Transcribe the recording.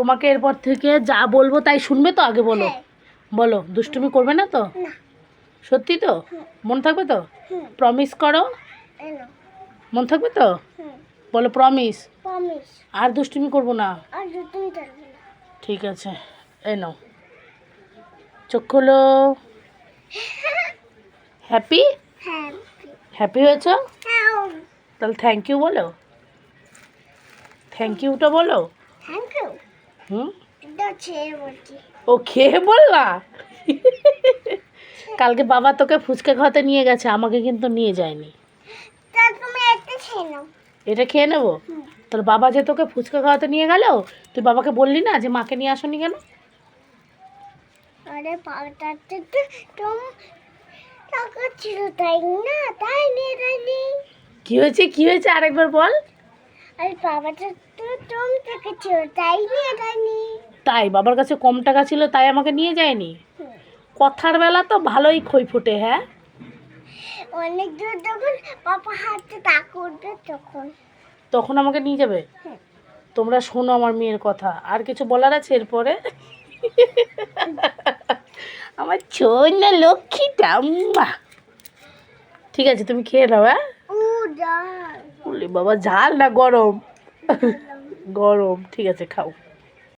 তোমাকে এরপর থেকে যা বলবো তাই শুনবে তো? আগে বলো, বলো দুষ্টুমি করবে না তো? সত্যি তো? মন থাকবে তো? প্রমিস করো, মন থাকবে তো? বলো প্রমিস। আর দুষ্টুমি করবো না। ঠিক আছে, এই নাও চোখ খোলো। হ্যাপি হ্যাপি হয়েছ? তাহলে থ্যাংক ইউ বলো, থ্যাংক ইউটা বলো। হুম, ও খেয়ে বললা? কালকে বাবা তোকে ফুচকা খাওয়াতে নিয়ে গেছে, আমাকে কিন্তু নিয়ে যায়নি। এটা খেয়ে নেবো? তাহলে বাবা যে তোকে ফুচকা খাওয়াতে নিয়ে গেল, তুই বাবাকে বললি না যে মাকে নিয়ে আসনি কেন? আরে বাবাটাতে তো টাকা ছিল তাই না, তাই নিয়ে যায়নি। কি হয়েছে, কি হয়েছে আরেকবার বল। আরে বাবাটা তো কম টাকা ছিল তাই নিয়ে যায়নি। তাই বাবার কাছে কম টাকা ছিল তাই আমাকে নিয়ে যায়নি? কথার বেলা তো ভালোই খই ফোটে। হ্যাঁ, অনেক দূর যখন পাপা হাতে তা করবে তখন তখন আমাকে নিয়ে যাবে। তোমরা শোনো আমার মেয়ের কথা, আর কিছু বলার আছে এরপরে? আমার ছোট লক্ষ্মীটা। ঠিক আছে, তুমি খেয়ে নাও। হ্যাঁ, বলি বাবা ঝাল না গরম? গরম, ঠিক আছে খাও।